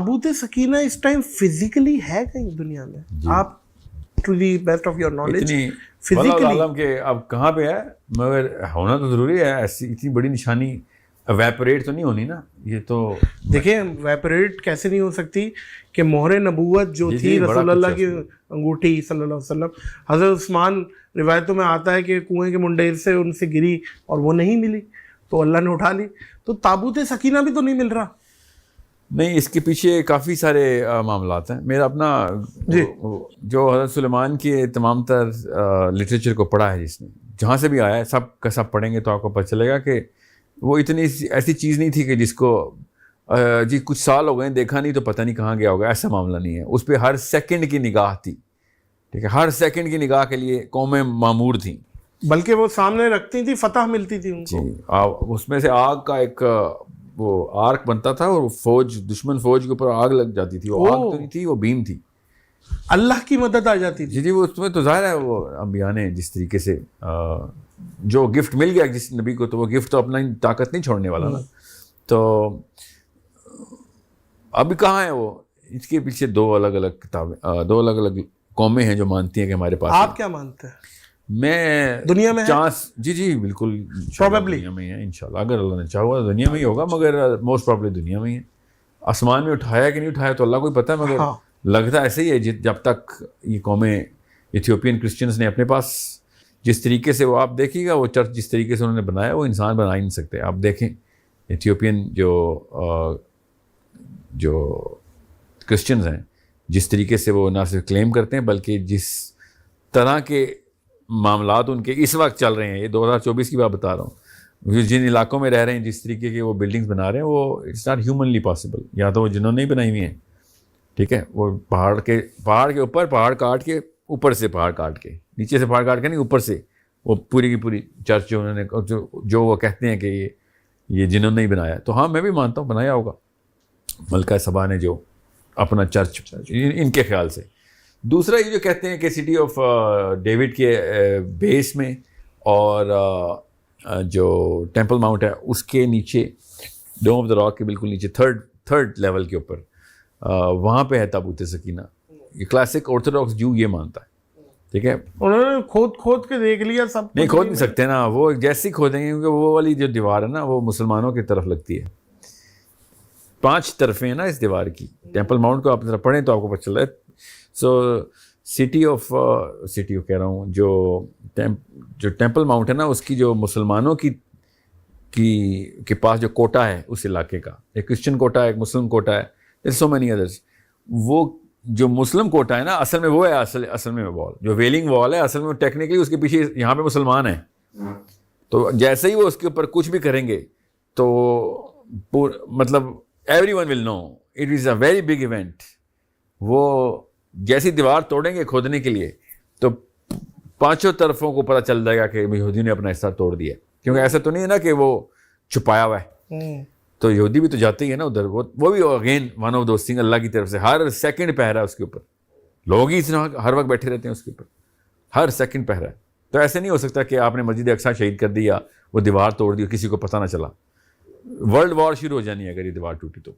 ताबूत सकीना इस time physically है कहीं दुनिया में? आप to the best of your knowledge physically के अब कहाँ पे है, मगर होना तो ज़रूरी है। ऐसी इतनी बड़ी निशानी एवेपोरेट तो नहीं होनी ना, ये तो देखिए एवेपोरेट कैसे नहीं हो सकती कि मोहर नबूवत जो थी रसूलुल्लाह की अंगूठी सल्लल्लाहु अलैहि वसल्लम, हज़रत उस्मान रिवायतों में आता है कि कुएं के मुंडेर से उनसे गिरी और वो नहीं मिली तो अल्लाह ने उठा ली। तो ताबूत सकीना भी तो नहीं मिल रहा। नहीं, इसके पीछे काफ़ी सारे मामलात हैं। मेरा अपना जो हज़रत सुलेमान के तमाम तर लिटरेचर को पढ़ा है, जिसने जहाँ से भी आया है सब का सब पढ़ेंगे तो आपको पता चलेगा कि वो इतनी ऐसी चीज़ नहीं थी कि जिसको जी कुछ साल हो गए देखा नहीं तो पता नहीं कहाँ गया होगा, ऐसा मामला नहीं है। उस पर हर सेकंड की निगाह थी, ठीक है, हर सेकंड की निगाह के लिए कौमें मामूर थी, बल्कि वो सामने रखती थी, फतह मिलती थी उनको। जी, उसमें से आग का एक वो आर्क बनता था और फौज दुश्मन फौज के ऊपर आग लग जाती थी। वो आग तो नहीं थी, वो बीम थी, अल्लाह की मदद आ जाती थी। जी वो उसमें तो ज़ाहिर है वो अंबिया ने जिस तरीके से जो गिफ्ट मिल गया जिस नबी को, तो वो गिफ्ट तो अपना ताकत नहीं छोड़ने वाला ना। तो अभी कहाँ है वो, इसके पीछे दो अलग अलग किताबें, दो अलग अलग कौमें हैं जो मानती हैं कि हमारे पास। आप क्या मानते हैं? मैं दुनिया में चांस जी बिल्कुल प्रोबेबली दुनिया में ही है इंशाल्लाह, अगर अल्लाह ने चाहा तो दुनिया में ही होगा, मगर मोस्ट प्रॉब्ली दुनिया में ही है। आसमान में उठाया कि नहीं उठाया तो अल्लाह को ही पता है, मगर लगता ऐसे ही है जब तक ये कौमें इथियोपियन क्रिश्चियंस ने अपने पास जिस तरीके से, वो आप देखिएगा वो चर्च जिस तरीके से उन्होंने बनाया वो इंसान बना ही नहीं सकते। आप देखें इथियोपियन जो क्रिश्चियंस हैं जिस तरीके से वो ना सिर्फ क्लेम करते हैं बल्कि जिस तरह के मामलात उनके इस वक्त चल रहे हैं, ये 2024 की बात बता रहा हूँ, जिन इलाकों में रह रहे हैं जिस तरीके के वो बिल्डिंग्स बना रहे हैं, वो इट्स नॉट ह्यूमनली पॉसिबल। या तो वो जिन्होंने ही बनाई हुई हैं, ठीक है, वो पहाड़ के ऊपर पहाड़ काट के, ऊपर से पहाड़ काट के, नीचे से पहाड़ काट के नहीं, ऊपर से वो पूरी की पूरी चर्च जो उन्होंने जो वो कहते हैं कि ये जिन्होंने ही बनाया। तो हाँ, मैं भी मानता हूँ बनाया होगा मलका सबा ने जो अपना चर्च इनके ख्याल से। दूसरा ये जो कहते हैं कि सिटी ऑफ डेविड के बेस में और जो टेम्पल माउंट है उसके नीचे, डोम ऑफ द रॉक के बिल्कुल नीचे थर्ड लेवल के ऊपर वहाँ पे है ताबूत सकीना। ये क्लासिक ऑर्थोडॉक्स जू ये मानता है, ठीक है। उन्होंने खोद के देख लिया सब? नहीं, खोद नहीं सकते ना, वो जैसे ही खोदेंगे, क्योंकि वो वाली जो दीवार है ना वो मुसलमानों की तरफ लगती है। 5 तरफें हैं ना इस दीवार की। टेम्पल माउंट को आप जरा पढ़ें तो आपको पता चल रहा है। सो सिटी ऑफ कह रहा हूँ, जो टेम्पल माउंट है ना उसकी जो मुसलमानों के पास जो कोटा है उस इलाके का, एक क्रिश्चियन कोटा है, एक मुस्लिम कोटा है, देयर सो मेनी अदर्स। वो जो मुस्लिम कोटा है ना असल में वो है असल में वॉल, जो वेलिंग वॉल है असल में टेक्निकली उसके पीछे यहाँ पे मुसलमान है। तो जैसे ही वो उसके ऊपर कुछ भी करेंगे तो मतलब everyone will know it is a very big event. वो जैसी दीवार तोड़ेंगे खोदने के लिए तो 5 तरफों को पता चल जाएगा कि यहूदी ने अपना हिस्सा तोड़ दिया, क्योंकि ऐसा तो नहीं है ना कि वो छुपाया हुआ है। तो यहूदी भी तो जाते ही है ना उधर, वो भी again one of those thing, Allah की तरफ से हर सेकंड पहरा है उसके ऊपर। लोग ही इतना हर वक्त बैठे रहते हैं उसके ऊपर, हर सेकंड पहरा है। तो ऐसे नहीं हो सकता कि आपने मस्जिद अक्सा शहीद कर दिया, वो दीवार तोड़ दी, किसी को पता ना चला। वर्ल्ड वॉर शुरू हो जानी है अगर ये दीवार टूटी तो।